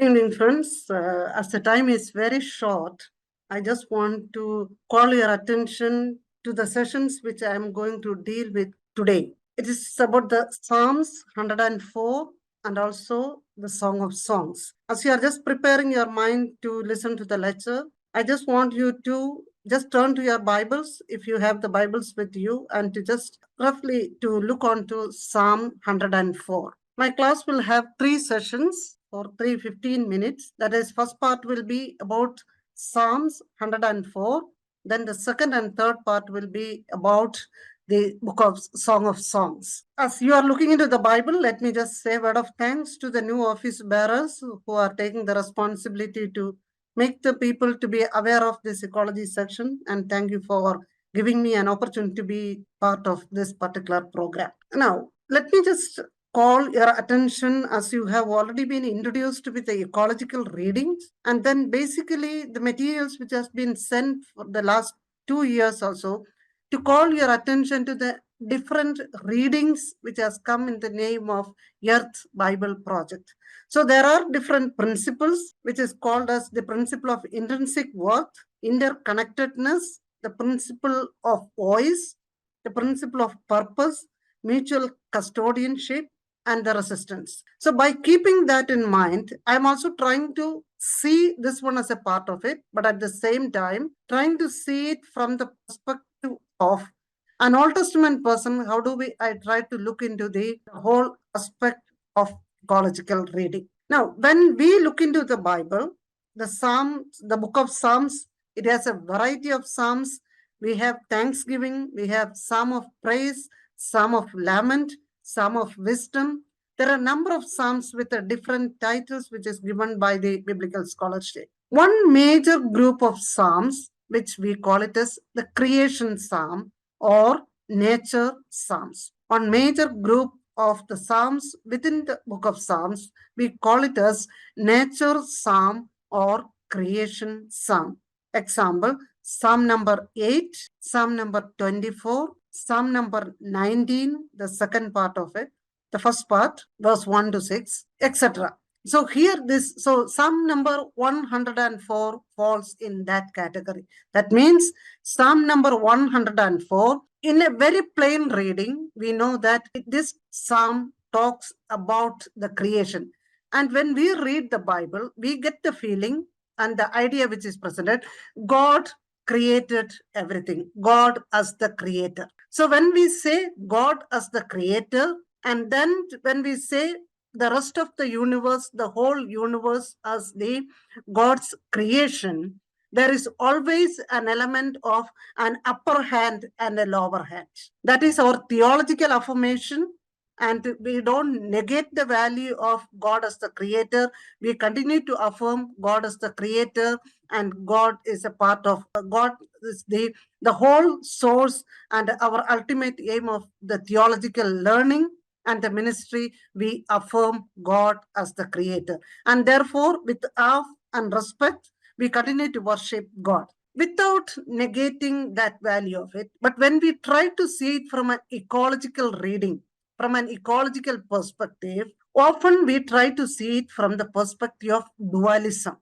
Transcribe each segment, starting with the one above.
Good evening, friends. As the time is very short, I just want to call your attention to the sessions which I am going to deal with today. It is about the Psalms 104 and also the Song of Songs. As you are just preparing your mind to listen to the lecture, I just want you to just turn to your Bibles if you have the Bibles with you and to just roughly to look on to Psalm 104. My class will have 3 sessions for 15 minutes. That is, first part will be about Psalms 104. Then the second and third part will be about the book of Song of Songs. As you are looking into the Bible, let me just say a word of thanks to the new office bearers who are taking the responsibility to make the people to be aware of this ecology section. And thank you for giving me an opportunity to be part of this particular program. Now, let me just call your attention, as you have already been introduced with the ecological readings, and then basically the materials which has been sent for the last 2 years also, to call your attention to the different readings which has come in the name of Earth Bible Project. So there are different principles which is called as the principle of intrinsic worth, interconnectedness, the principle of voice, the principle of purpose, mutual custodianship, and the resistance. So by keeping that in mind, I'm also trying to see this one as a part of it, but at the same time, trying to see it from the perspective of an Old Testament person. How do I try to look into the whole aspect of ecological reading? Now, when we look into the Bible, the Psalms, the book of Psalms, it has a variety of Psalms. We have thanksgiving, we have Psalm of praise, Psalm of lament, Psalm of wisdom. There are a number of Psalms with different titles which is given by the biblical scholarship. One major group of Psalms, which we call it as the creation Psalm or nature Psalms. One major group of the Psalms within the book of Psalms, we call it as nature Psalm or creation Psalm. Example, Psalm number 8, Psalm number 24, Psalm number 19, the second part of it, the first part, verse 1 to 6, etc. So here so Psalm number 104 falls in that category. That means Psalm number 104, in a very plain reading, we know that this Psalm talks about the creation. And when we read the Bible, we get the feeling and the idea which is presented, God created everything. God as the creator. So when we say God as the creator, and then when we say the rest of the universe, the whole universe as the God's creation, there is always an element of an upper hand and a lower hand. That is our theological affirmation. And we don't negate the value of God as the creator. We continue to affirm God as the creator, and God is a part of God is the whole source and our ultimate aim of the theological learning and the ministry. We affirm God as the creator, and therefore with awe and respect we continue to worship God without negating that value of it. But when we try to see it from an ecological reading, from an ecological perspective, often we try to see it from the perspective of dualism.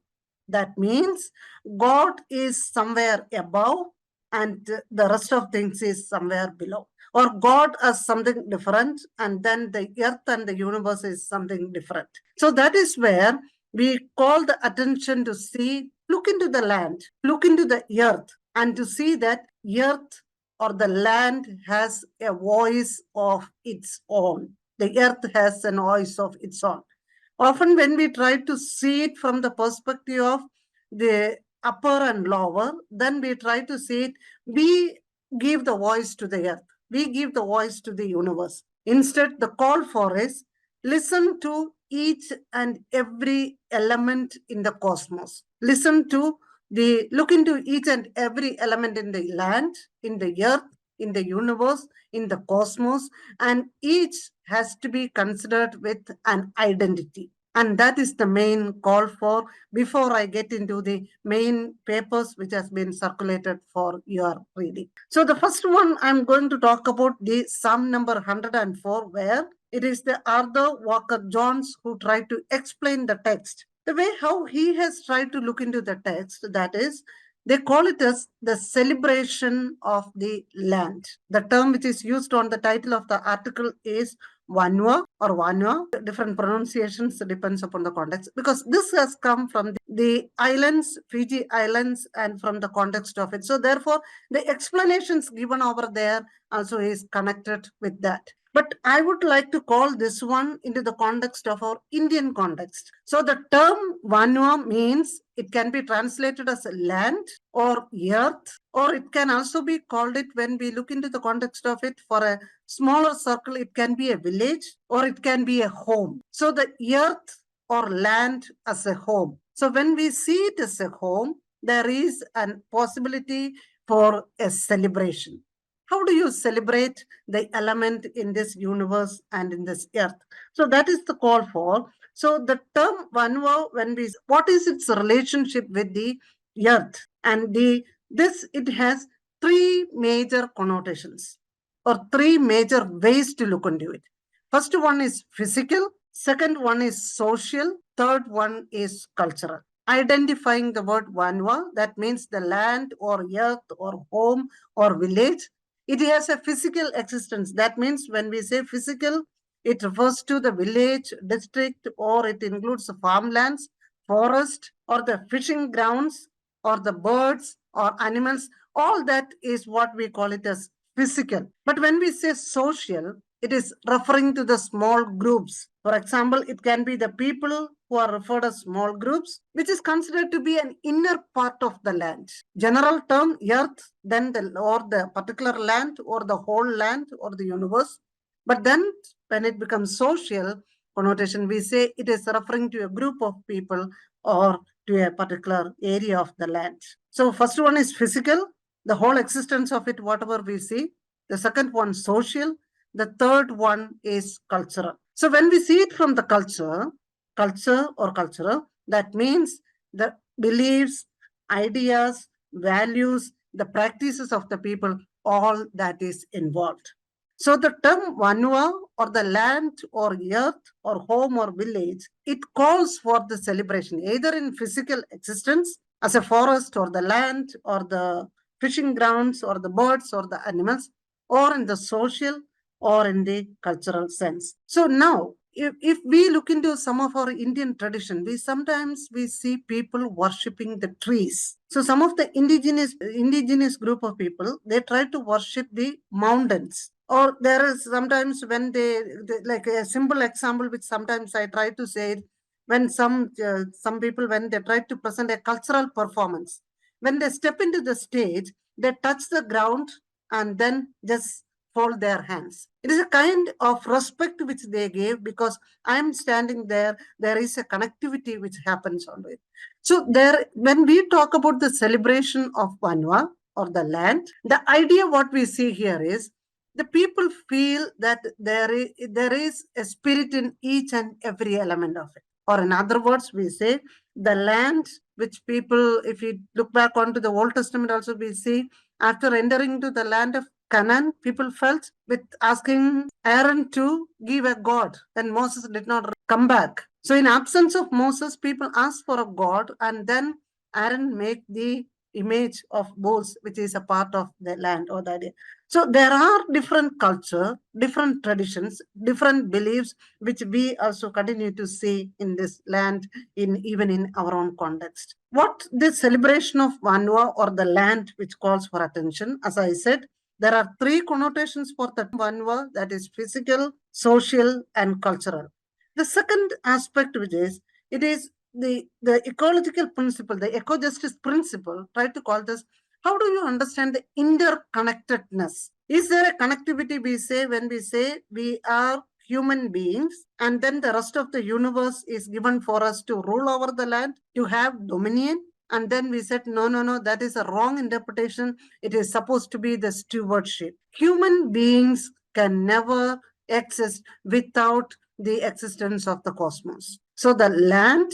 That means God is somewhere above and the rest of things is somewhere below. Or God as something different and then the earth and the universe is something different. So that is where we call the attention to see, look into the land, look into the earth, and to see that earth or the land has a voice of its own. The earth has a voice of its own. Often when we try to see it from the perspective of the upper and lower, then we try to see it, we give the voice to the earth. We give the voice to the universe. Instead, the call for is listen to each and every element in the cosmos. Listen to look into each and every element in the land, in the earth, in the universe, in the cosmos, and each has to be considered with an identity. And that is the main call for before I get into the main papers which has been circulated for your reading. So the first one I'm going to talk about the Psalm number 104, where it is the Arthur Walker Jones who tried to explain the text. The way how he has tried to look into the text, that is, they call it as the celebration of the land. The term which is used on the title of the article is Vanua or Vanua. Different pronunciations depends upon the context, because this has come from the islands, Fiji Islands, and from the context of it. So therefore, the explanations given over there also is connected with that. But I would like to call this one into the context of our Indian context. So the term Vanua means it can be translated as land or earth, or it can also be called it, when we look into the context of it, for a smaller circle, it can be a village or it can be a home. So the earth or land as a home. So when we see it as a home, there is a possibility for a celebration. How do you celebrate the element in this universe and in this earth? So that is the call for. So the term Vanua, what is its relationship with the earth? And it has three major connotations, or three major ways to look into it. First one is physical, second one is social, third one is cultural. Identifying the word Vanua, that means the land or earth or home or village. It has a physical existence. That means when we say physical, it refers to the village, district, or it includes the farmlands, forest, or the fishing grounds, or the birds or animals. All that is what we call it as physical. But when we say social, it is referring to the small groups. For example, it can be the people who are referred as small groups, which is considered to be an inner part of the land. General term, earth, then or the particular land, or the whole land, or the universe. But then when it becomes social connotation, we say it is referring to a group of people or to a particular area of the land. So first one is physical, the whole existence of it, whatever we see. The second one, social. The third one is cultural. So when we see it from the culture or cultural, that means the beliefs, ideas, values, the practices of the people, all that is involved. So the term Vanua, or the land or earth or home or village, it calls for the celebration, either in physical existence as a forest or the land or the fishing grounds or the birds or the animals, or in the social or in the cultural sense. So now, if we look into some of our Indian tradition, we see people worshipping the trees. So some of the indigenous group of people, they try to worship the mountains. Or there is sometimes when they like a simple example, which sometimes I try to say it, when some people, when they try to present a cultural performance, when they step into the stage, they touch the ground and then just fold their hands. It is a kind of respect which they gave, because I am standing there. There is a connectivity which happens on it. So there, when we talk about the celebration of Vanua or the land, the idea what we see here is the people feel that there is a spirit in each and every element of it. Or in other words, we say the land which people, if we look back onto the Old Testament also, we see after entering to the land of Canaan, people felt with asking Aaron to give a god, and Moses did not come back. So in absence of Moses, people asked for a god, and then Aaron made the image of bulls, which is a part of the land or the idea. So there are different culture, different traditions, different beliefs, which we also continue to see in this land, even in our own context. What this celebration of Vanua or the land which calls for attention, as I said, there are three connotations for the Vanua, that is physical, social, and cultural. The second aspect, which is, it is the ecological principle, the eco-justice principle, try to call this, how do you understand the interconnectedness? Is there a connectivity we say when we say we are human beings, and then the rest of the universe is given for us to rule over the land, to have dominion? And then we said, no, that is a wrong interpretation. It is supposed to be the stewardship. Human beings can never exist without the existence of the cosmos. So the land,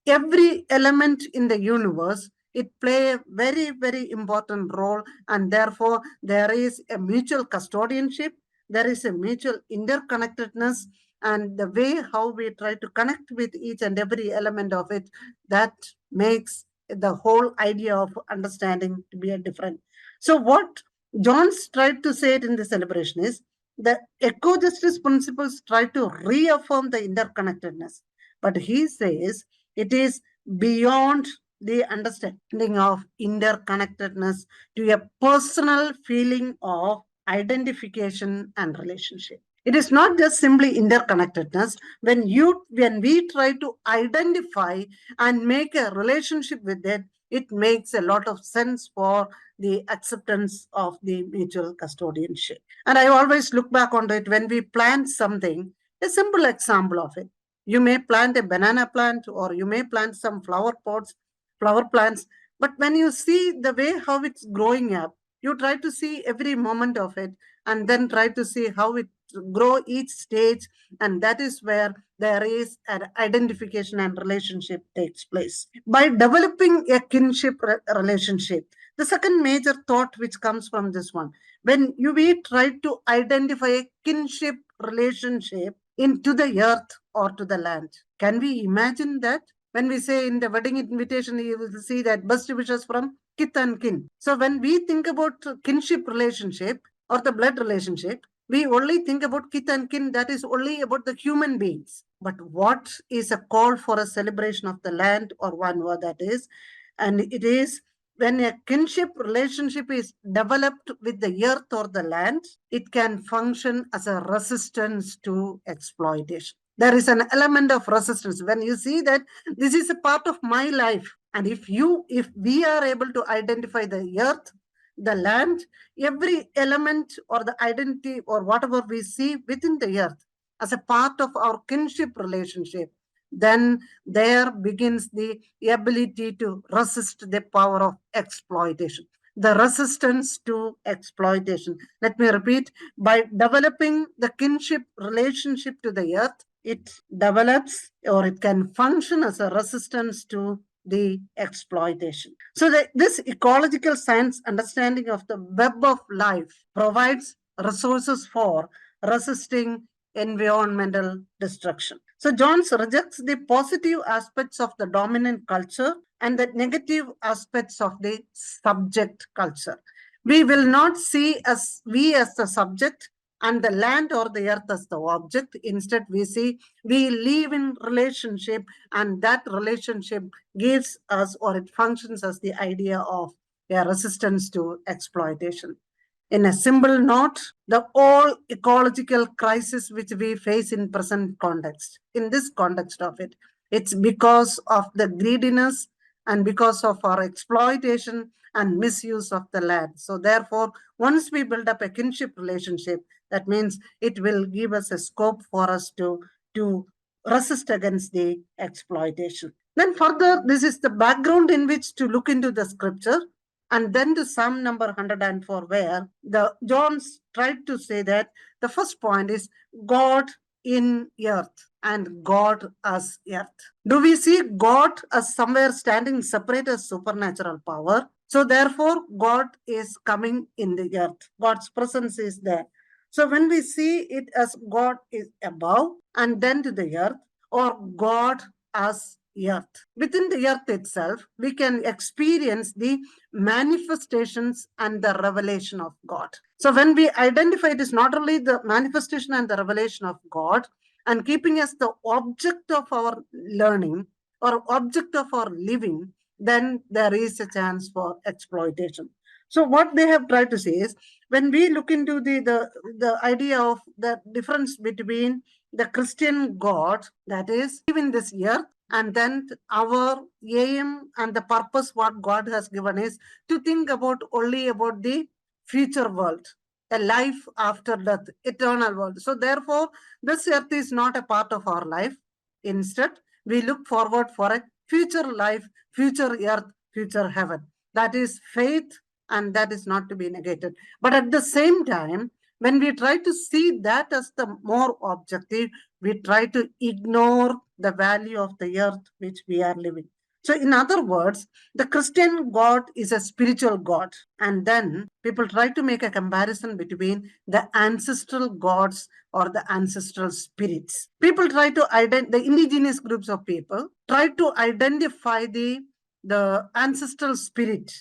every element in the universe, it play a very, very important role, and therefore there is a mutual custodianship, there is a mutual interconnectedness, and the way how we try to connect with each and every element of it, that makes the whole idea of understanding to be a different. So what John's tried to say it in the celebration is the eco-justice principles try to reaffirm the interconnectedness, but he says it is beyond the understanding of interconnectedness to a personal feeling of identification and relationship. It is not just simply interconnectedness. When we try to identify and make a relationship with it, it makes a lot of sense for the acceptance of the mutual custodianship. And I always look back on it when we plant something, a simple example of it. You may plant a banana plant or you may plant some flower plants, but when you see the way how it's growing up, you try to see every moment of it and then try to see how it grow each stage, and that is where there is an identification and relationship takes place. By developing a kinship relationship, the second major thought which comes from this one, we try to identify a kinship relationship into the earth or to the land. Can we imagine that? When we say in the wedding invitation, you will see that best wishes from kith and kin. So when we think about kinship relationship or the blood relationship, we only think about kith and kin, that is only about the human beings. But what is a call for a celebration of the land or one word that is, and it is when a kinship relationship is developed with the earth or the land, it can function as a resistance to exploitation. There is an element of resistance. When you see that this is a part of my life, and if we are able to identify the earth, the land, every element or the identity or whatever we see within the earth as a part of our kinship relationship, then there begins the ability to resist the power of exploitation. The resistance to exploitation. Let me repeat, by developing the kinship relationship to the earth, it develops or it can function as a resistance to the exploitation. So this ecological science understanding of the web of life provides resources for resisting environmental destruction. So Jones rejects the positive aspects of the dominant culture and the negative aspects of the subject culture. We will not see we as the subject and the land or the earth as the object. Instead, we live in relationship, and that relationship gives us or it functions as the idea of a resistance to exploitation. In a simple note, the all ecological crisis which we face in present context, in this context of it, it's because of the greediness and because of our exploitation and misuse of the land. So therefore, once we build up a kinship relationship, that means it will give us a scope for us to resist against the exploitation. Then further, this is the background in which to look into the scripture. And then to Psalm number 104, where the John's tried to say that the first point is God in earth and God as earth. Do we see God as somewhere standing separate as supernatural power? So therefore, God is coming in the earth. God's presence is there. So when we see it as God is above and then to the earth, or God as earth. Within the earth itself, we can experience the manifestations and the revelation of God. So when we identify it is not only the manifestation and the revelation of God, and keeping as the object of our learning or object of our living, then there is a chance for exploitation. So what they have tried to say is, when we look into the idea of the difference between the Christian God, that is, in this earth, and then our aim and the purpose what God has given is to think about only about the future world, a life after death, eternal world. So therefore, this earth is not a part of our life. Instead, we look forward for a future life, future earth, future heaven. That is faith, and that is not to be negated. But at the same time, when we try to see that as the more objective, we try to ignore the value of the earth which we are living. So in other words, the Christian God is a spiritual God. And then people try to make a comparison between the ancestral gods or the ancestral spirits. People try to identify, the indigenous groups of people try to identify the ancestral spirit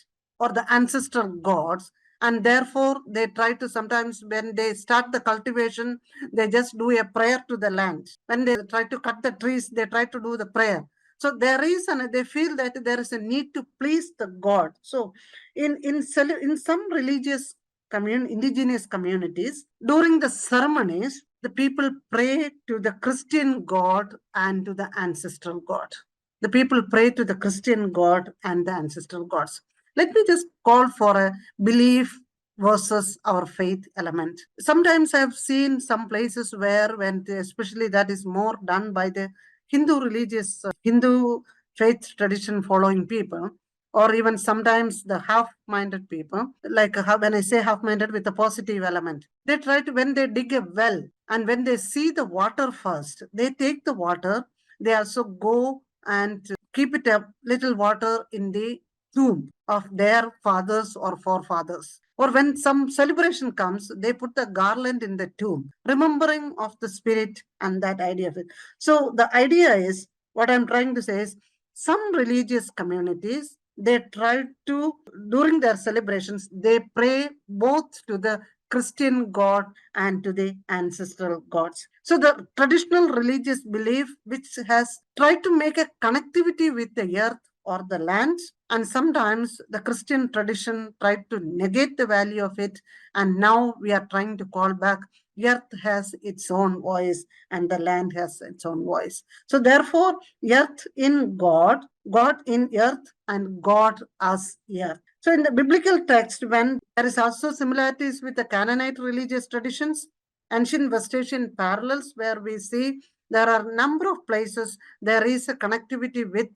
or the ancestral gods, and therefore they try to, sometimes when they start the cultivation, they just do a prayer to the land. When they try to cut the trees, they try to do the prayer. So there is, and they feel that there is a need to please the God. So in some religious indigenous communities, during the ceremonies, the people pray to the Christian God and to the ancestral God. The people pray to the Christian God and the ancestral gods. Let me just call for a belief versus our faith element. Sometimes I've seen some places where, when especially that is more done by the Hindu religious, Hindu faith tradition following people, or even sometimes the half-minded people, like when I say half-minded with a positive element, they try to, when they dig a well and when they see the water first, they take the water, they also go and keep it a little water in the tomb of their fathers or forefathers. Or when some celebration comes, they put the garland in the tomb, remembering of the spirit and that idea of it. So the idea is, what I'm trying to say is, some religious communities, they try to, during their celebrations, they pray both to the Christian God and to the ancestral gods. So the traditional religious belief, which has tried to make a connectivity with the earth or the land, and sometimes the Christian tradition tried to negate the value of it, and now we are trying to call back, earth has its own voice and the land has its own voice. So therefore, earth in God, God in earth, and God as earth. So in the biblical text, when there is also similarities with the Canaanite religious traditions, ancient West Asian parallels, where we see there are a number of places there is a connectivity with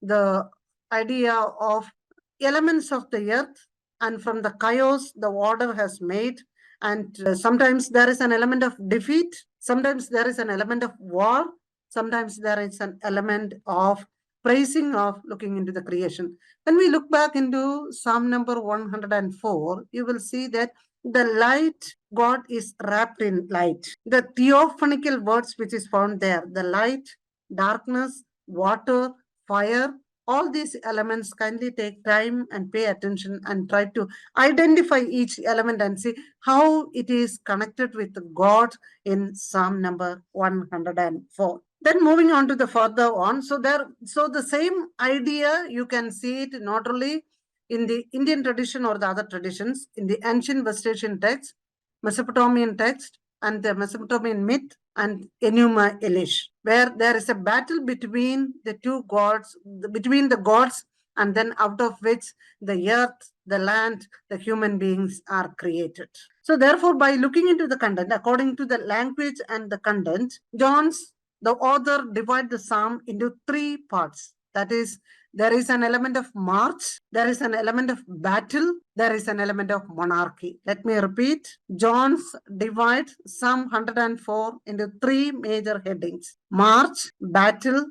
the idea of elements of the earth, and from the chaos the order has made. And sometimes there is an element of defeat, sometimes there is an element of war, sometimes there is an element of praising, of looking into the creation. When we look back into Psalm number 104, you will see that the light, God is wrapped in light. The theophanical words which is found there, the light, darkness, water, fire, all these elements, kindly take time and pay attention and try to identify each element and see how it is connected with God in Psalm number 104. Then moving on to the further on, so the same idea you can see it not only in the Indian tradition or the other traditions, in the ancient West Asian text, Mesopotamian text, and the Mesopotamian myth and Enuma Elish, where there is a battle between the two gods, between the gods, and then out of which the earth, the land, the human beings are created. So therefore, by looking into the content, according to the language and the content, the author divides the psalm into three parts. That is, there is an element of march, there is an element of battle, there is an element of monarchy. Let me repeat. John's divides Psalm 104 into three major headings: march, battle,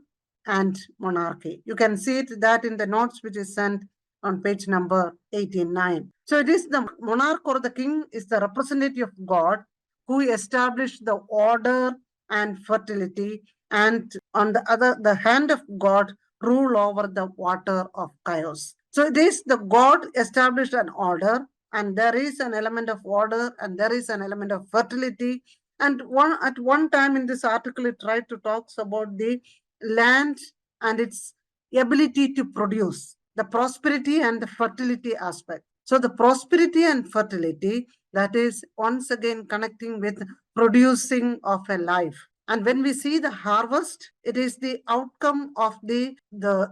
and monarchy. You can see it that in the notes which is sent on page number 89. So it is the monarch or the king is the representative of God who established the order and fertility, and on the hand of God rule over the water of chaos. So it is the God established an order, and there is an element of order and there is an element of fertility. And at one time in this article, it tried to talk about the land and its ability to produce, the prosperity and the fertility aspect. So the prosperity and fertility, that is once again connecting with producing of a life. And when we see the harvest, it is the outcome of the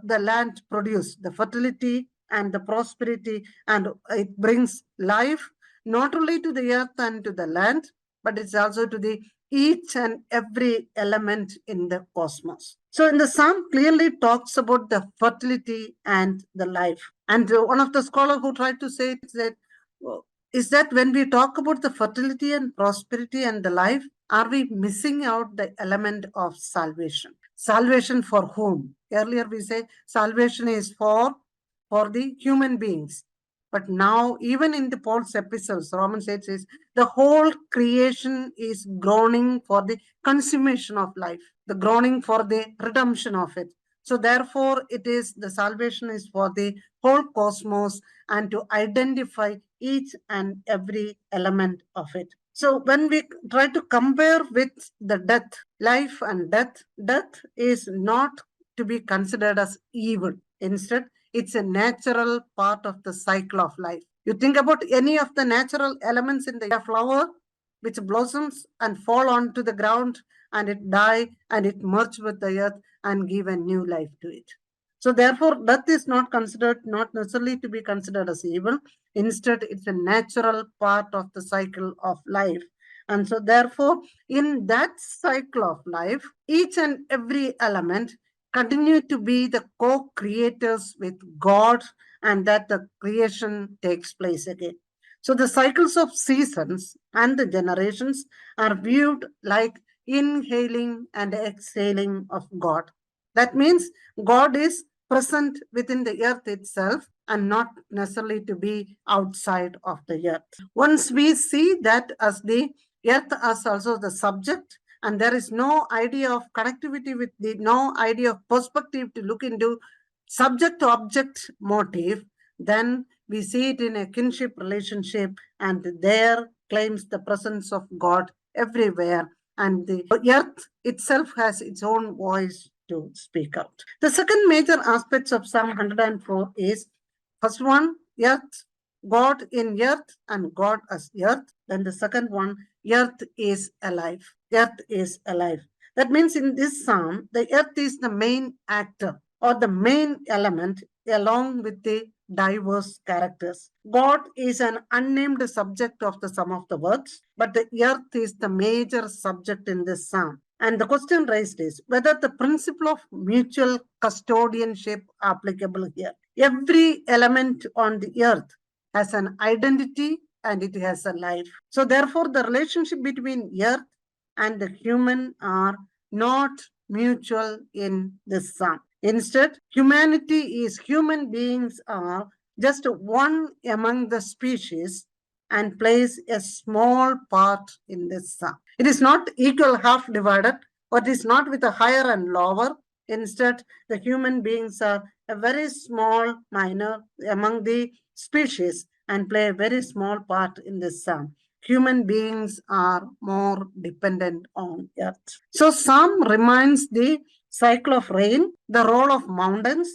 land produce, the fertility and the prosperity, and it brings life not only to the earth and to the land, but it's also to the each and every element in the cosmos. So in the psalm clearly talks about the fertility and the life. And one of the scholars who tried to say is that when we talk about the fertility and prosperity and the life, are we missing out the element of salvation? Salvation for whom? Earlier we say salvation is for the human beings. But now, even in the Paul's epistles, Romans 8 says, the whole creation is groaning for the consummation of life, the groaning for the redemption of it. So therefore, it is the salvation is for the whole cosmos and to identify each and every element of it. So when we try to compare with the death, life and death, death is not to be considered as evil. Instead, it's a natural part of the cycle of life. You think about any of the natural elements in the flower, which blossoms and fall onto the ground, and it die and it merge with the earth and give a new life to it. So therefore, death is not necessarily to be considered as evil. Instead, it's a natural part of the cycle of life. And so therefore, in that cycle of life, each and every element continue to be the co-creators with God, and that the creation takes place again. So the cycles of seasons and the generations are viewed like inhaling and exhaling of God. That means God is present within the earth itself and not necessarily to be outside of the earth. Once we see that as the earth as also the subject, and there is no idea of connectivity with the no idea of perspective to look into subject to object motive, then we see it in a kinship relationship, and there claims the presence of God everywhere, and the earth itself has its own voice to speak out. The second major aspects of Psalm 104 is, first one, earth, God in earth and God as earth. Then the second one, earth is alive. Earth is alive. That means in this psalm, the earth is the main actor or the main element along with the diverse characters. God is an unnamed subject of the sum of the words, but the earth is the major subject in this psalm. And the question raised is whether the principle of mutual custodianship applicable here. Every element on the earth has an identity and it has a life. So therefore, the relationship between earth and the human are not mutual in this psalm. Instead, human beings are just one among the species and plays a small part in this psalm. It is not equal half divided, or it is not with a higher and lower. Instead, the human beings are a very small minor among the species and play a very small part in this psalm. Human beings are more dependent on earth. So Psalm reminds the cycle of rain, the role of mountains,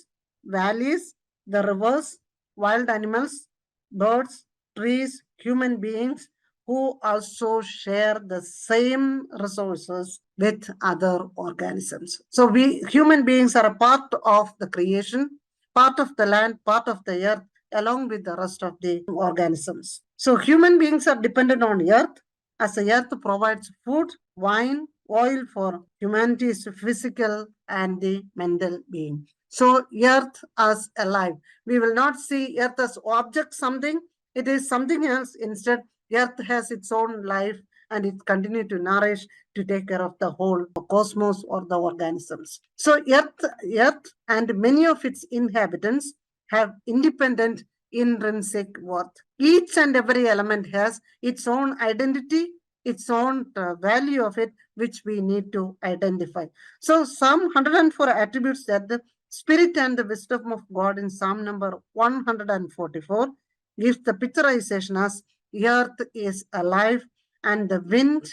valleys, the rivers, wild animals, birds, trees, human beings who also share the same resources with other organisms. So we human beings are a part of the creation, part of the land, part of the earth, along with the rest of the organisms. So human beings are dependent on earth, as the earth provides food, wine, oil for humanity's physical and the mental being. So earth as alive. We will not see earth as object something. It is something else. Instead, earth has its own life and it continues to nourish, to take care of the whole cosmos or the organisms. So earth and many of its inhabitants have independent intrinsic worth. Each and every element has its own identity, its own value of it, which we need to identify. So Psalm 104 attributes that the spirit and the wisdom of God in Psalm number 144 gives the picturization as earth is alive and the wind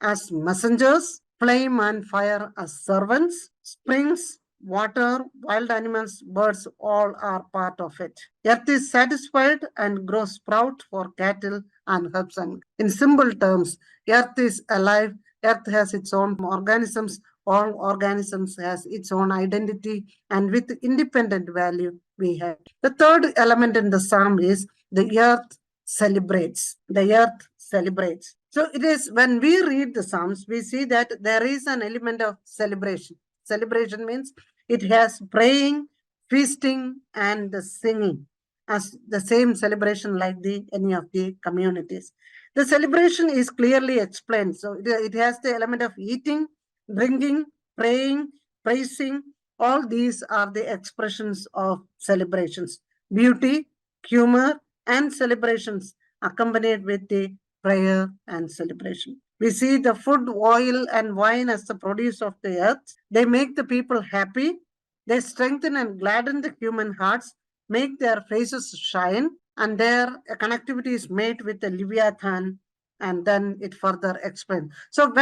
as messengers, flame and fire as servants, springs, water, wild animals, birds, all are part of it. Earth is satisfied and grows sprout for cattle and herbs. And in simple terms, earth is alive, earth has its own organisms, all organisms has its own identity, and with independent value we have. The third element in the psalm is the earth celebrates. The earth celebrates. So it is when we read the psalms, we see that there is an element of celebration. Celebration means it has praying, feasting, and the singing as the same celebration like any of the communities. The celebration is clearly explained. So it has the element of eating, drinking, praying, praising. All these are the expressions of celebrations. Beauty, humor, and celebrations accompanied with the prayer and celebration. We see the food, oil, and wine as the produce of the earth. They make the people happy. They strengthen and gladden the human hearts, make their faces shine, and their connectivity is made with the Leviathan, and then it further explains. So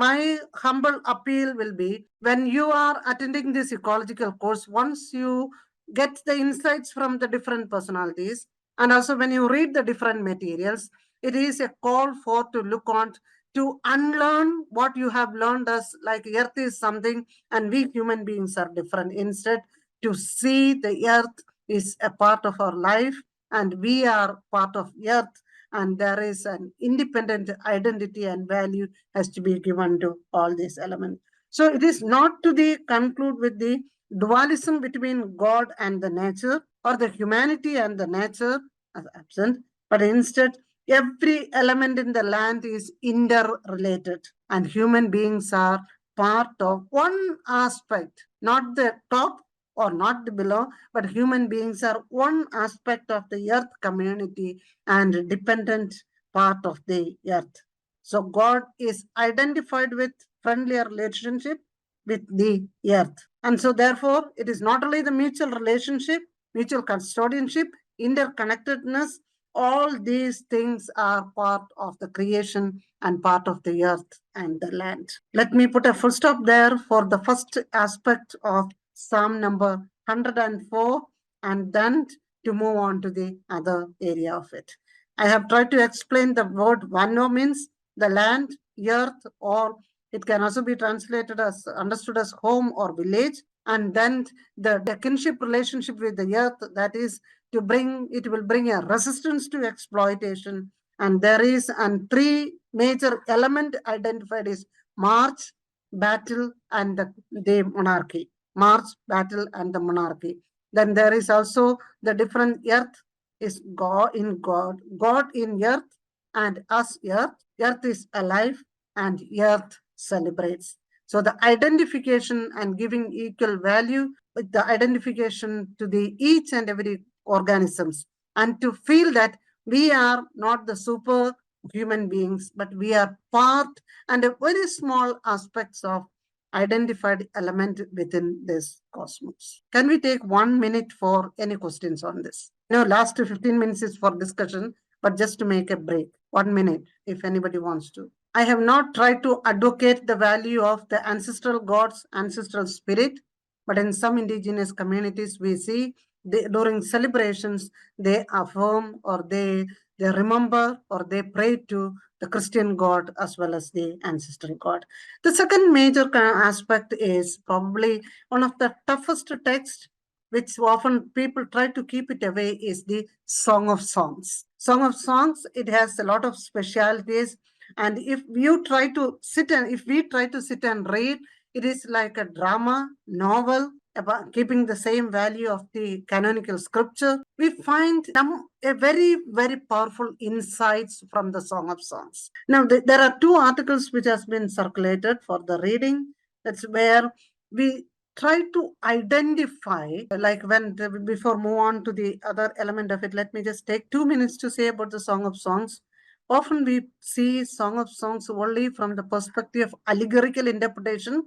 my humble appeal will be, when you are attending this ecological course, once you get the insights from the different personalities, and also when you read the different materials, it is a call for to look on, to unlearn what you have learned as like earth is something and we human beings are different. Instead, to see the earth is a part of our life and we are part of earth, and there is an independent identity and value has to be given to all these elements. So it is not to the conclude with the dualism between God and the nature or the humanity and the nature as absent, but instead every element in the land is interrelated and human beings are part of one aspect, not the top or not the below, but human beings are one aspect of the earth community and dependent part of the earth. So God is identified with friendlier relationship with the earth. And so therefore, it is not only the mutual relationship, mutual custodianship, interconnectedness, all these things are part of the creation and part of the earth and the land. Let me put a full stop there for the first aspect of Psalm number 104, and then to move on to the other area of it. I have tried to explain the word vano means the land, earth, or it can also be translated as understood as home or village. And then the kinship relationship with the earth, that is to bring, it will bring a resistance to exploitation. And there is three major element identified is march, battle, and the monarchy. March, battle, and the monarchy. Then there is also the different earth is God in God, God in earth, and us earth. Earth is alive and earth celebrates. So the identification and giving equal value with the identification to the each and every organisms, and to feel that we are not the super human beings, but we are part and a very small aspects of identified element within this cosmos. Can we take 1 minute for any questions on this? No, last 15 minutes is for discussion, but just to make a break, 1 minute, if anybody wants to. I have not tried to advocate the value of the ancestral gods, ancestral spirit, but in some indigenous communities, we see during celebrations, they affirm or they remember or they pray to the Christian God as well as the ancestral God. The second major aspect is probably one of the toughest texts, which often people try to keep it away, is the Song of Songs. Song of Songs, it has a lot of specialities. And if we try to sit and read, it is like a drama, novel, about keeping the same value of the canonical scripture. We find a very, very powerful insights from the Song of Songs. Now, there are two articles which has been circulated for the reading. That's where we try to identify, like before move on to the other element of it, let me just take 2 minutes to say about the Song of Songs. Often we see Song of Songs only from the perspective of allegorical interpretation.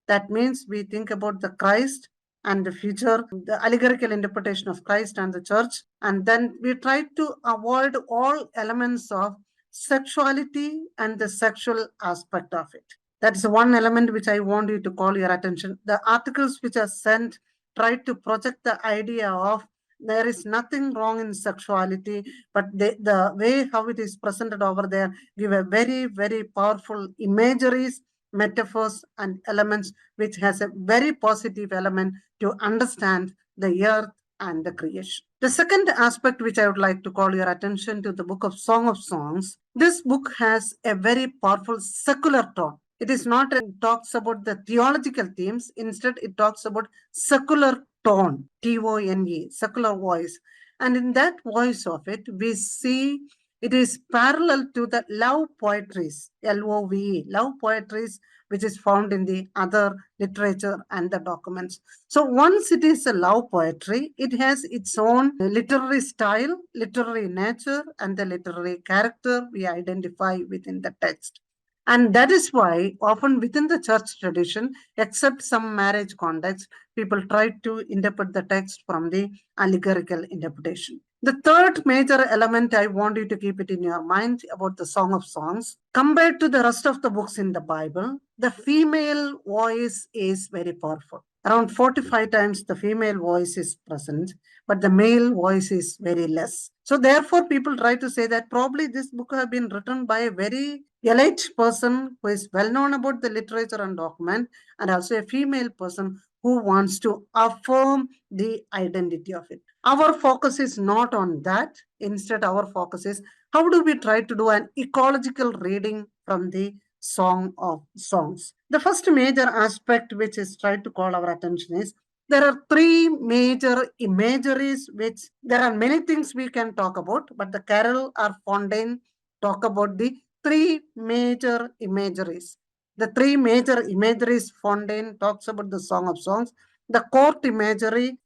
That means we think about the Christ and the future, the allegorical interpretation of Christ and the church. And then we try to avoid all elements of sexuality and the sexual aspect of it. That's one element which I want you to call your attention. The articles which are sent try to project the idea of there is nothing wrong in sexuality, but the way how it is presented over there give a very, very powerful imageries, metaphors, and elements, which has a very positive element to understand the earth and the creation. The second aspect which I would like to call your attention to the book of Song of Songs, this book has a very powerful secular tone. It is not talks about the theological themes. Instead, it talks about secular tone, T-O-N-E, secular voice. And in that voice of it, we see It is parallel to the love poetries, LOVE, love poetries, which is found in the other literature and the documents. So once it is a love poetry, it has its own literary style, literary nature, and the literary character we identify within the text. And that is why often within the church tradition, except some marriage context, people try to interpret the text from the allegorical interpretation. The third major element I want you to keep it in your mind about the Song of Songs. Compared to the rest of the books in the Bible, the female voice is very powerful. Around 45 times the female voice is present, but the male voice is very less. So therefore, people try to say that probably this book has been written by a very elite person who is well known about the literature and document, and also a female person who wants to affirm the identity of it. Our focus is not on that. Instead, our focus is how do we try to do an ecological reading from the Song of Songs. The first major aspect which is tried to call our attention is there are three major imageries which there are many things we can talk about, but the Carol or Fontaine talk about the three major imageries. The three major imageries Fontaine talks about the Song of Songs, the court imagery,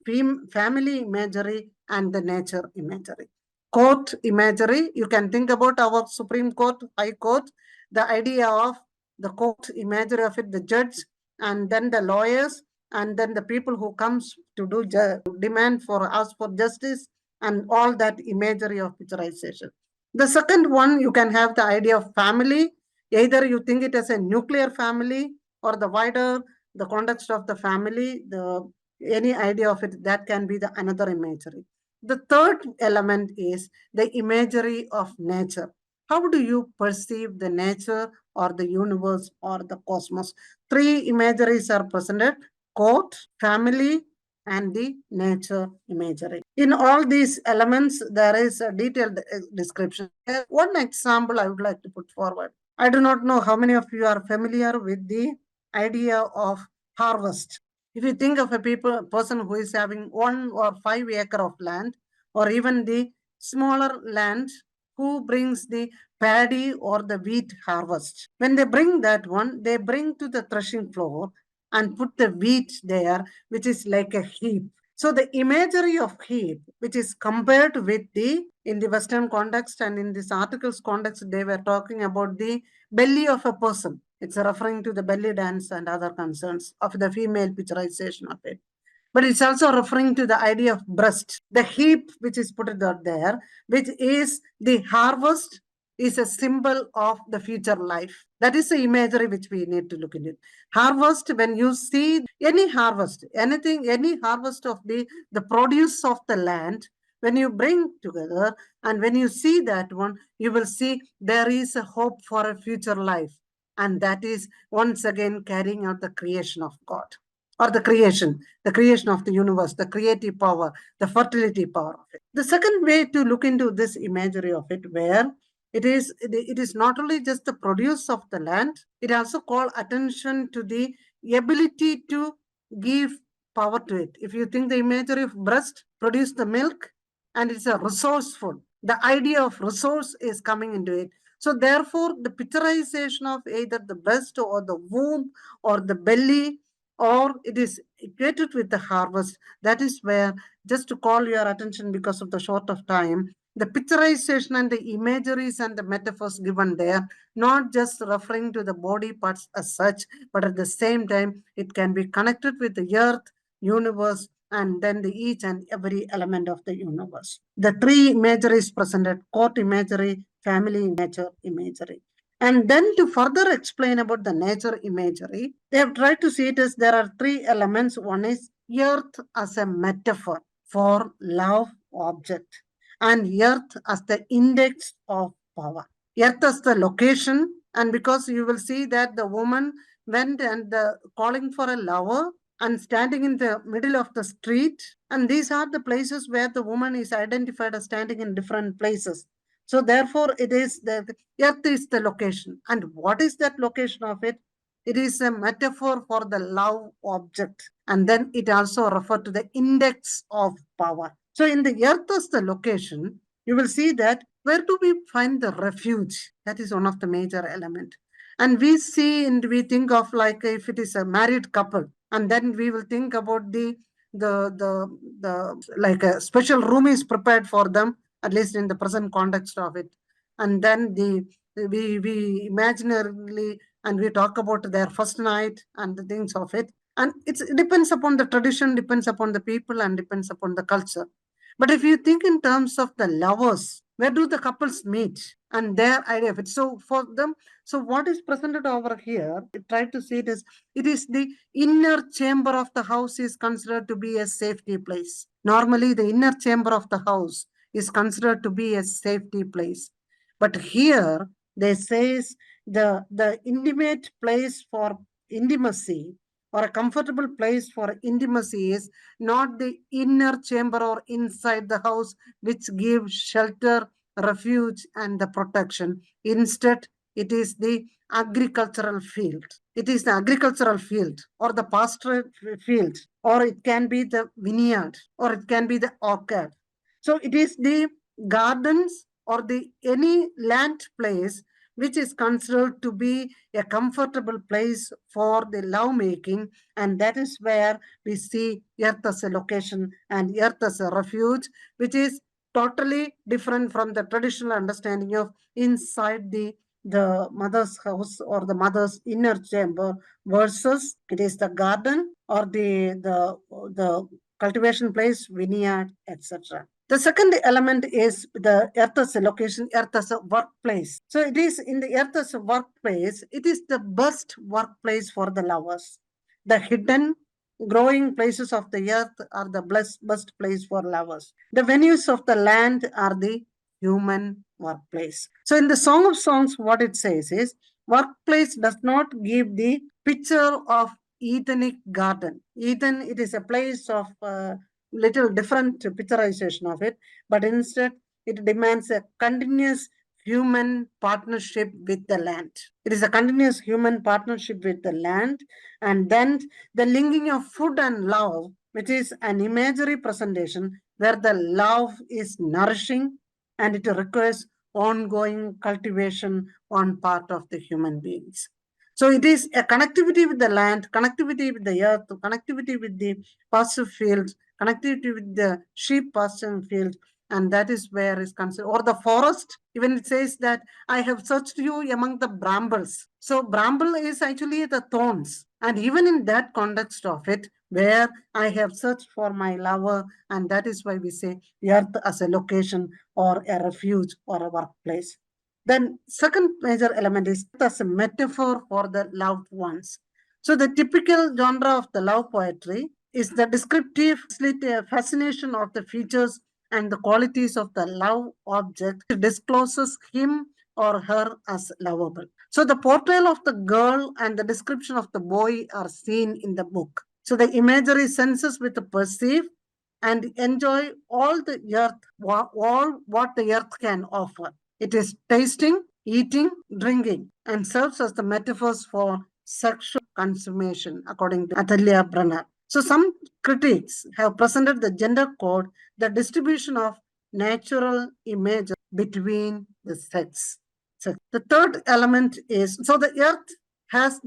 family imagery, and the nature imagery. Court imagery, you can think about our Supreme Court, High Court, the idea of the court imagery of it, the judge, and then the lawyers, and then the people who comes to do demand for ask for justice, and all that imagery of picturization. The second one, you can have the idea of family. Either you think it as a nuclear family or the wider the context of the family, the any idea of it, that can be the another imagery. The third element is the imagery of nature. How do you perceive the nature or the universe or the cosmos? Three imageries are presented: court, family, and the nature imagery. In all these elements, there is a detailed description. One example I would like to put forward. I do not know how many of you are familiar with the idea of harvest. If you think of a person who is having 1 or 5 acre of land, or even the smaller land, who brings the paddy or the wheat harvest. When they bring that one, they bring to the threshing floor and put the wheat there, which is like a heap. So the imagery of heap, which is compared with in the Western context and in this article's context, they were talking about the belly of a person. It's referring to the belly dance and other concerns of the female picturization of it. But it's also referring to the idea of breast, the heap which is put out there, which is the harvest, is a symbol of the future life. That is the imagery which we need to look into. Harvest, when you see any harvest, anything, any harvest of the produce of the land, when you bring together and when you see that one, you will see there is a hope for a future life. And that is once again carrying out the creation of God, or the creation of the universe, the creative power, the fertility power of it. The second way to look into this imagery of it, where it is not only just the produce of the land, it also call attention to the ability to give power to it. If you think the imagery of breast produce the milk, and it's a resourceful, the idea of resource is coming into it. So therefore, the picturization of either the breast or the womb or the belly, or it is equated with the harvest. That is where, just to call your attention because of the short of time, the picturization and the imageries and the metaphors given there, not just referring to the body parts as such, but at the same time, it can be connected with the earth, universe, and then the each and every element of the universe. The three imageries presented: court imagery, family, nature imagery. And then to further explain about the nature imagery, they have tried to see it as there are three elements. One is earth as a metaphor for love object, and earth as the index of power. Earth as the location, and because you will see that the woman went and calling for a lover and standing in the middle of the street, and these are the places where the woman is identified as standing in different places. So therefore, it is the earth is the location. And what is that location of it? It is a metaphor for the love object. And then it also refers to the index of power. So in the earth as the location, you will see that where do we find the refuge? That is one of the major element. And we see and we think of like if it is a married couple, and then we will think about the like a special room is prepared for them, at least in the present context of it. And then we imaginarily and we talk about their first night and the things of it. And it depends upon the tradition, depends upon the people, and depends upon the culture. But if you think in terms of the lovers, where do the couples meet and their idea of it? So for them, so what is presented over here, try to see it is the inner chamber of the house is considered to be a safety place. Normally, the inner chamber of the house is considered to be a safety place. But here they says the intimate place for intimacy or a comfortable place for intimacy is not the inner chamber or inside the house, which gives shelter, refuge, and the protection. Instead, it is the agricultural field. It is the agricultural field or the pastoral field, or it can be the vineyard, or it can be the orchard. So it is the gardens or the any land place which is considered to be a comfortable place for the lovemaking, and that is where we see earth as a location and earth as a refuge, which is totally different from the traditional understanding of inside the mother's house or the mother's inner chamber versus it is the garden or the cultivation place, vineyard, etc. The second element is the earth as a location, earth as a workplace. So it is in the earth as a workplace, it is the best workplace for the lovers. The hidden growing places of the earth are the best place for lovers. The venues of the land are the human workplace. So in the Song of Songs, what it says is, workplace does not give the picture of Edenic garden. Eden, it is a place of little different picturization of it, but instead it demands a continuous human partnership with the land. It is a continuous human partnership with the land, and then the linking of food and love, which is an imagery presentation where the love is nourishing and it requires ongoing cultivation on part of the human beings. So it is a connectivity with the land, connectivity with the earth, connectivity with the pasture fields, connectivity with the sheep pasture field, and that is where is considered, or the forest. Even it says that I have searched you among the brambles. So bramble is actually the thorns, and even in that context of it, where I have searched for my lover, and that is why we say the earth as a location or a refuge or a workplace. Then second major element is as a metaphor for the loved ones. So the typical genre of the love poetry is the descriptive fascination of the features and the qualities of the love object. It discloses him or her as lovable. So the portrayal of the girl and the description of the boy are seen in the book. So the imagery senses with the perceive and enjoy all the earth, all what the earth can offer. It is tasting, eating, drinking, and serves as the metaphors for sexual consummation, according to Athalia Brenner. So some critics have presented the gender code, the distribution of natural images between the sex. So the third element is, so the earth has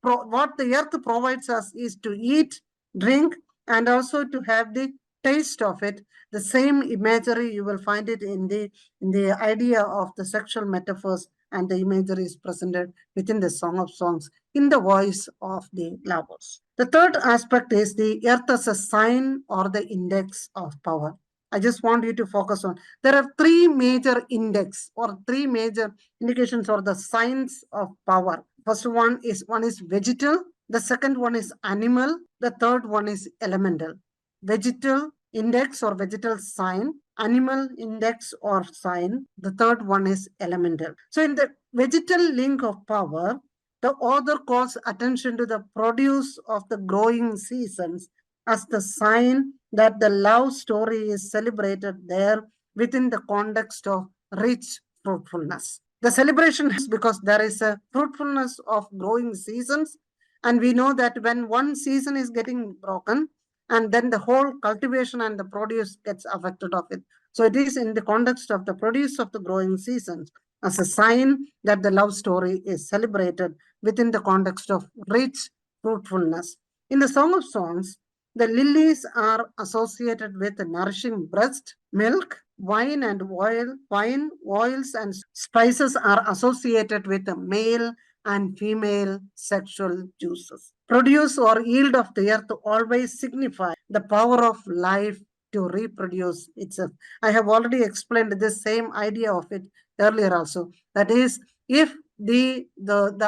what the earth provides us is to eat, drink, and also to have the taste of it. The same imagery you will find it in the idea of the sexual metaphors, and the imagery is presented within the Song of Songs in the voice of the lovers. The third aspect is the earth as a sign or the index of power. I just want you to focus on. There are three major index or three major indications or the signs of power. First one is vegetal. The second one is animal. The third one is elemental. Vegetal index or vegetal sign, animal index or sign. The third one is elemental. So in the vegetal link of power, the author calls attention to the produce of the growing seasons as the sign that the love story is celebrated there within the context of rich fruitfulness. The celebration is because there is a fruitfulness of growing seasons, and we know that when one season is getting broken, and then the whole cultivation and the produce gets affected of it. So it is in the context of the produce of the growing seasons as a sign that the love story is celebrated within the context of rich fruitfulness. In the Song of Songs, the lilies are associated with nourishing breast, milk, wine and oil. Wine, oils, and spices are associated with the male and female sexual juices. Produce or yield of the earth always signify the power of life to reproduce itself. I have already explained this same idea of it earlier also. That is, if the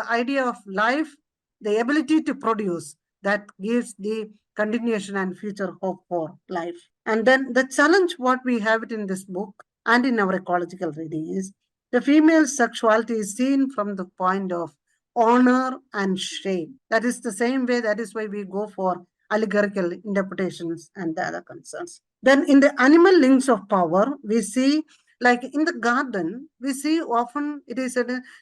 idea of life, the ability to produce, that gives the continuation and future hope for life. And then the challenge what we have it in this book and in our ecological reading is the female sexuality is seen from the point of honor and shame. That is the same way, that is why we go for allegorical interpretations and the other concerns. Then in the animal links of power, we see like in the garden, we see often it is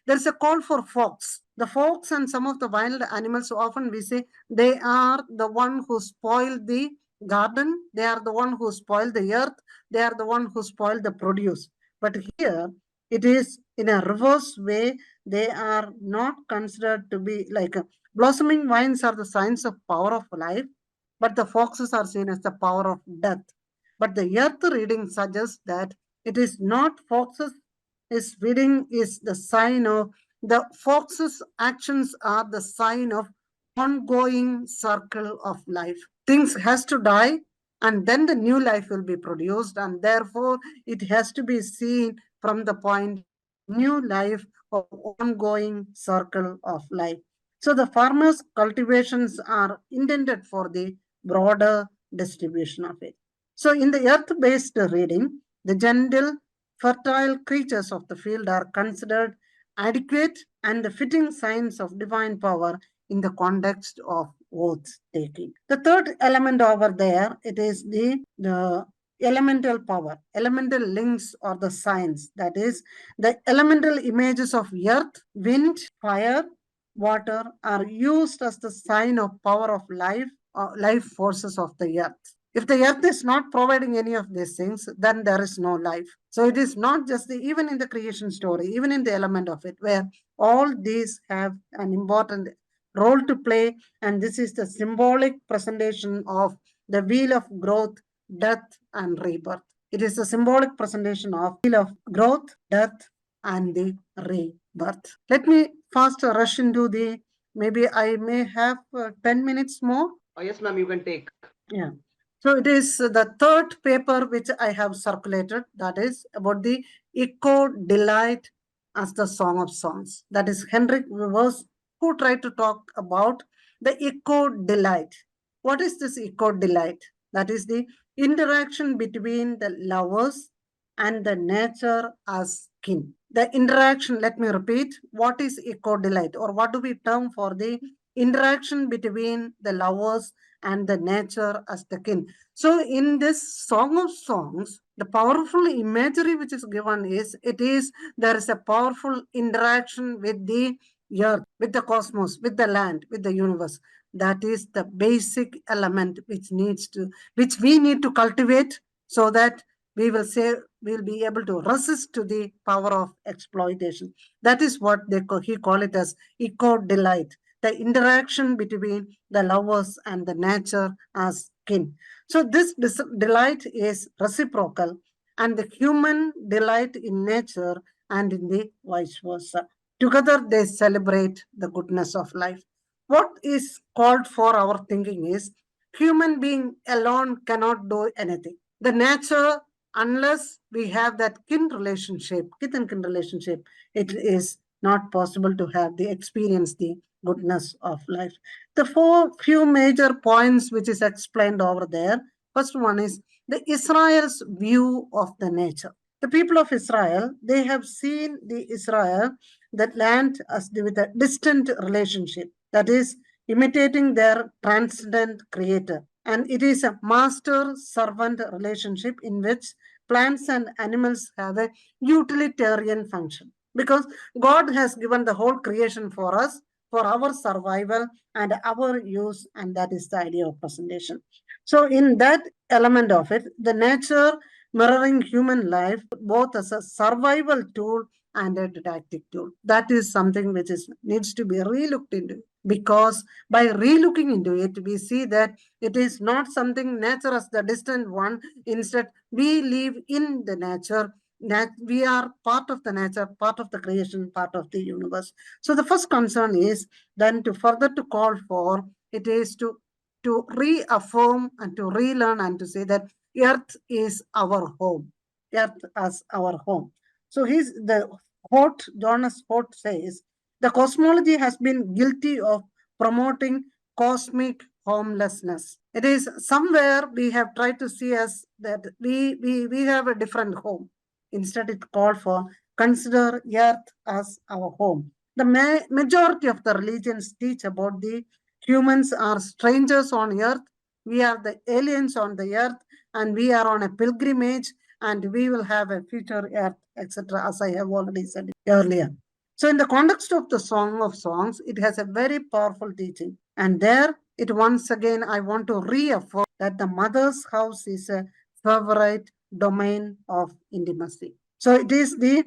there's a call for fox. The fox and some of the wild animals often we say they are the one who spoil the garden, they are the one who spoil the earth, they are the one who spoil the produce. But here it is in a reverse way, they are not considered to be like blossoming vines are the signs of power of life, but the foxes are seen as the power of death. But the earth reading suggests that it is not foxes. His reading is the sign of the fox's actions are the sign of ongoing circle of life. Things has to die and then the new life will be produced, and therefore it has to be seen from the point new life of ongoing circle of life. So the farmers' cultivations are intended for the broader distribution of it. So in the earth-based reading, the gentle, fertile creatures of the field are considered adequate and the fitting signs of divine power in the context of oath taking. The third element over there, it is the elemental power, elemental links or the signs. That is, the elemental images of earth, wind, fire, water are used as the sign of power of life or life forces of the earth. If the earth is not providing any of these things, then there is no life. So it is not just even in the creation story, even in the element of it, where all these have an important role to play. And this is the symbolic presentation of the wheel of growth, death, and rebirth. It is a symbolic presentation of wheel of growth, death, and the rebirth. Let me fast rush into maybe I may have 10 minutes more. Oh, yes, ma'am, you can take. Yeah. So it is the third paper which I have circulated, that is about the eco delight as the Song of Songs. That is Henrik Wivers who tried to talk about the eco delight. What is this eco delight? That is the interaction between the lovers and the nature as kin. The interaction, let me repeat, what is eco delight, or what do we term for the interaction between the lovers and the nature as the kin. So in this Song of Songs, the powerful imagery which is given is, there is a powerful interaction with the earth, with the cosmos, with the land, with the universe. That is the basic element which we need to cultivate so that we'll be able to resist to the power of exploitation. That is what he call it as eco delight, the interaction between the lovers and the nature as kin. So this delight is reciprocal, and the human delight in nature and in the vice versa. Together they celebrate the goodness of life. What is called for our thinking is human being alone cannot do anything. The nature, unless we have that kith and kin relationship, it is not possible to have the experience the goodness of life. The few major points which is explained over there. First one is the Israel's view of the nature. The people of Israel, they have seen the Israel, that land as with a distant relationship, that is imitating their transcendent creator. And it is a master-servant relationship in which plants and animals have a utilitarian function. Because God has given the whole creation for us, for our survival and our use, and that is the idea of presentation. So in that element of it, the nature mirroring human life both as a survival tool and a didactic tool. That is something which needs to be relooked into, because by relooking into it, we see that it is not something nature as the distant one. Instead, we live in the nature. We are part of the nature, part of the creation, part of the universe. So the first concern is then to further to call for it is to reaffirm and to relearn and to say that earth is our home. Earth as our home. So he's the Jonas Hort says the cosmology has been guilty of promoting cosmic homelessness. It is somewhere we have tried to see us that we have a different home. Instead, it called for consider earth as our home. The majority of the religions teach about the humans are strangers on earth. We are the aliens on the earth, and we are on a pilgrimage, and we will have a future earth, etc., as I have already said earlier. So, in the context of the Song of Songs, it has a very powerful teaching. And there, it once again, I want to reaffirm that the mother's house is a favorite domain of intimacy. So, it is the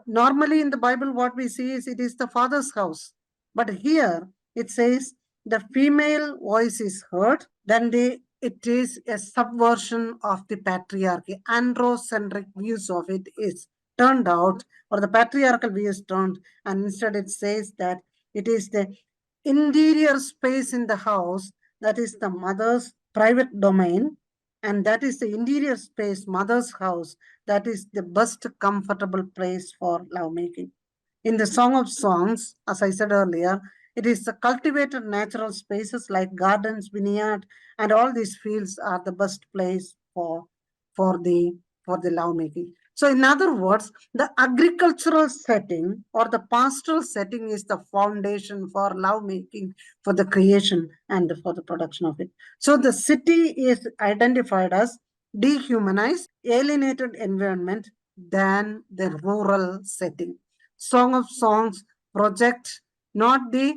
normally in the Bible, what we see is it is the father's house. But here, it says the female voice is heard, then it is a subversion of the patriarchy. Androcentric views of it is turned out, or the patriarchal view is turned, and instead it says that it is the interior space in the house that is the mother's private domain, and that is the interior space, mother's house, that is the best comfortable place for lovemaking. In the Song of Songs, as I said earlier, it is the cultivated natural spaces like gardens, vineyard, and all these fields are the best place for the for the lovemaking. So, in other words, the agricultural setting or the pastoral setting is the foundation for lovemaking, for the creation and for the production of it. So, the city is identified as dehumanized, alienated environment than the rural setting. Song of Songs project not the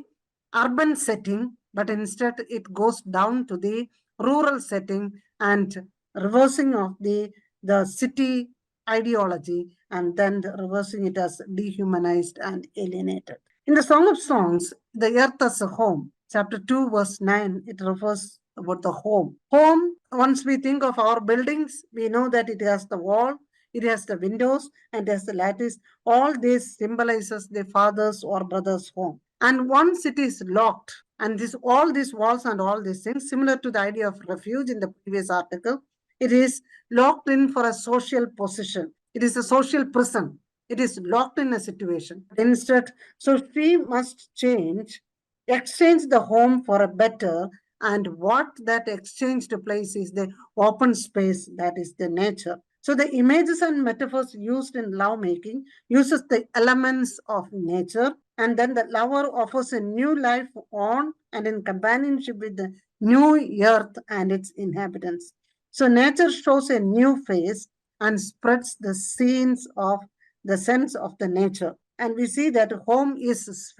urban setting, but instead it goes down to the rural setting and reversing of the city ideology, and then reversing it as dehumanized and alienated. In the Song of Songs, the earth as a home, chapter 2, verse 9, it refers about the home. Home, once we think of our buildings, we know that it has the wall, it has the windows, and it has the lattice. All this symbolizes the father's or brother's home. And once it is locked, and all these walls and all these things, similar to the idea of refuge in the previous article, it is locked in for a social position. It is a social prison. It is locked in a situation. Instead, so she must exchange the home for a better, and what that exchanged place is the open space, that is the nature. So the images and metaphors used in lovemaking uses the elements of nature, and then the lover offers a new life on and in companionship with the new earth and its inhabitants. So nature shows a new face and spreads the scenes of the sense of the nature. And we see that home is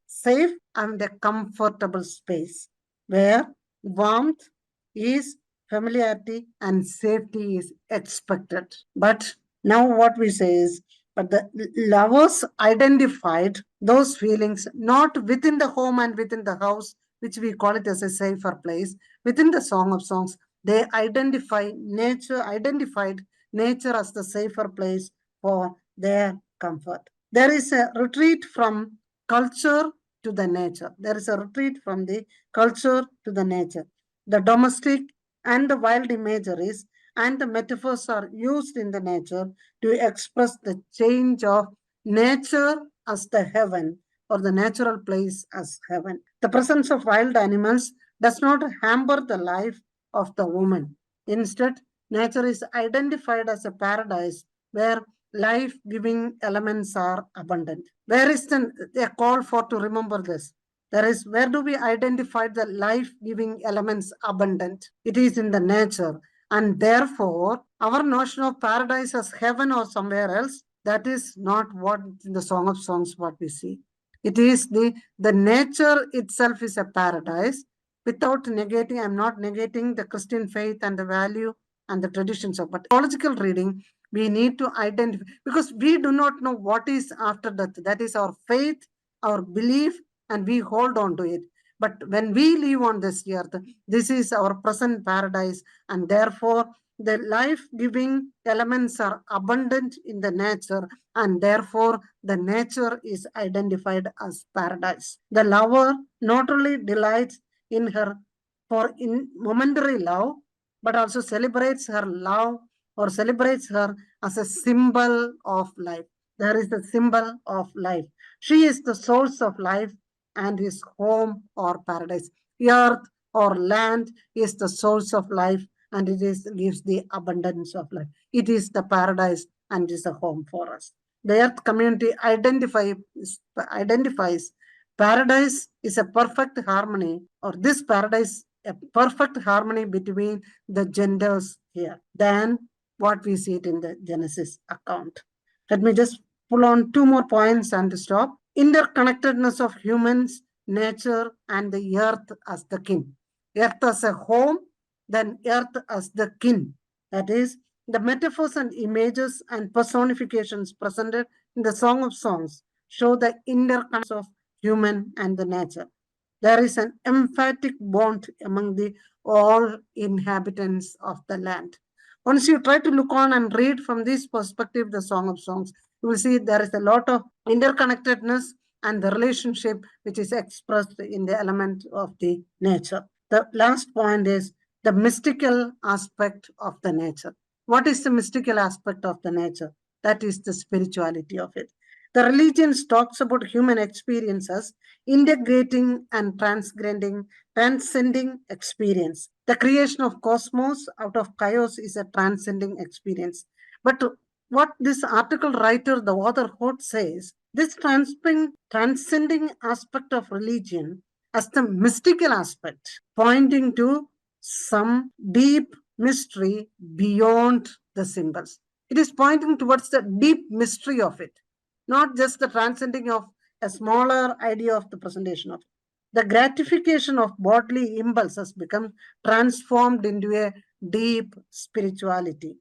safe and a comfortable space where warmth is familiarity and safety is expected. But now what we say is, but the lovers identified those feelings not within the home and within the house, which we call it as a safer place. Within the Song of Songs, they identified nature as the safer place for their comfort. There is a retreat from culture to the nature. There is a retreat from the culture to the nature. The domestic and the wild imageries and the metaphors are used in the nature to express the change of nature as the heaven, or the natural place as heaven. The presence of wild animals does not hamper the life of the woman. Instead, nature is identified as a paradise where life giving elements are abundant. Where is the call for to remember this? There is, where do we identify the life giving elements abundant? It is in the nature. And therefore, our notion of paradise as heaven or somewhere else, that is not what in the Song of Songs what we see. It is the nature itself is a paradise. Without negating, I'm not negating the Christian faith and the value and the traditions of. But theological reading, we need to identify, because we do not know what is after death. That is our faith, our belief, and we hold on to it. But when we live on this earth, this is our present paradise, and therefore the life-giving elements are abundant in the nature, and therefore the nature is identified as paradise. The lover not only delights in her for in momentary love, but also celebrates her love or celebrates her as a symbol of life. There is a symbol of life. She is the source of life and his home or paradise. Earth or land is the source of life, and it gives the abundance of life. It is the paradise and is a home for us. The earth community identifies paradise is a perfect harmony, or this paradise a perfect harmony between the genders here than what we see it in the Genesis account. Let me just pull on two more points and stop. Interconnectedness of humans, nature, and the earth as the kin. Earth as a home, then earth as the kin. That is, the metaphors and images and personifications presented in the Song of Songs show the interconnectedness of human and the nature. There is an emphatic bond among the all inhabitants of the land. Once you try to look on and read from this perspective, the Song of Songs, you will see there is a lot of interconnectedness and the relationship which is expressed in the element of the nature. The last point is the mystical aspect of the nature. What is the mystical aspect of the nature? That is the spirituality of it. The religions talks about human experiences, integrating and transcending experience. The creation of cosmos out of chaos is a transcending experience. But what this article writer, the author Holt says, this transcending aspect of religion as the mystical aspect, pointing to some deep mystery beyond the symbols. It is pointing towards the deep mystery of it, not just the transcending of a smaller idea of the presentation of it. The gratification of bodily impulses becomes transformed into a deep spirituality.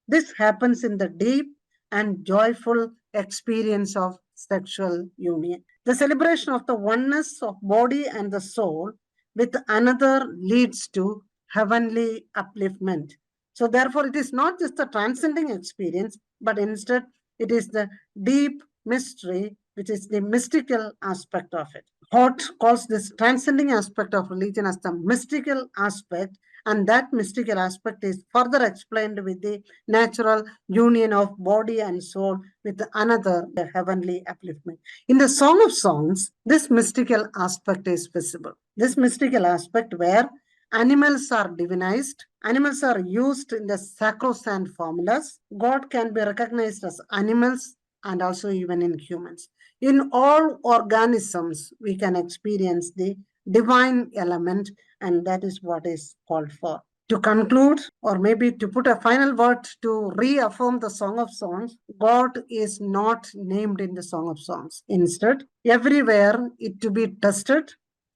This happens in the deep and joyful experience of sexual union. The celebration of the oneness of body and the soul with another leads to heavenly upliftment. So, therefore, it is not just the transcending experience, but instead it is the deep mystery, which is the mystical aspect of it. Hort calls this transcending aspect of religion as the mystical aspect, and that mystical aspect is further explained with the natural union of body and soul with another, the heavenly upliftment. In the Song of Songs, this mystical aspect is visible. This mystical aspect where animals are divinized, animals are used in the sacrosanct formulas, God can be recognized as animals and also even in humans. In all organisms, we can experience the divine element, and that is what is called for. To conclude, or maybe to put a final word to reaffirm the Song of Songs, God is not named in the Song of Songs. Instead, everywhere it to be tested,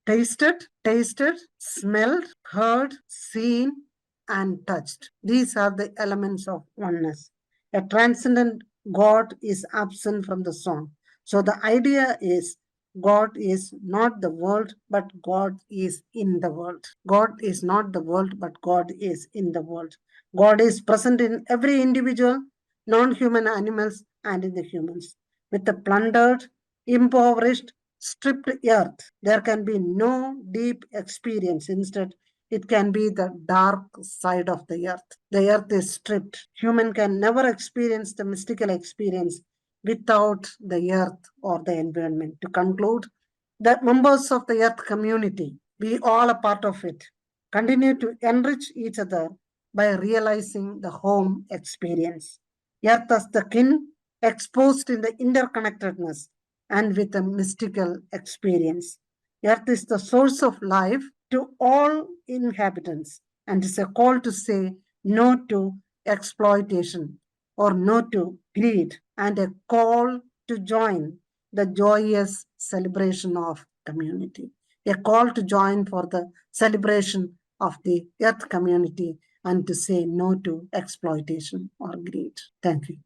tasted, smelled, heard, seen, and touched. These are the elements of oneness. A transcendent God is absent from the song. So the idea is God is not the world, but God is in the world. God is not the world, but God is in the world. God is present in every individual, non-human animals, and in the humans. With the plundered, impoverished, stripped earth, there can be no deep experience. Instead, it can be the dark side of the earth. The earth is stripped. Human can never experience the mystical experience without the earth or the environment. To conclude, the members of the earth community, we all are part of it, continue to enrich each other by realizing the home experience. Earth as the kin, exposed in the interconnectedness and with a mystical experience. Earth is the source of life to all inhabitants and is a call to say no to exploitation or no to greed, and a call to join the joyous celebration of community. A call to join for the celebration of the earth community and to say no to exploitation or greed. Thank you.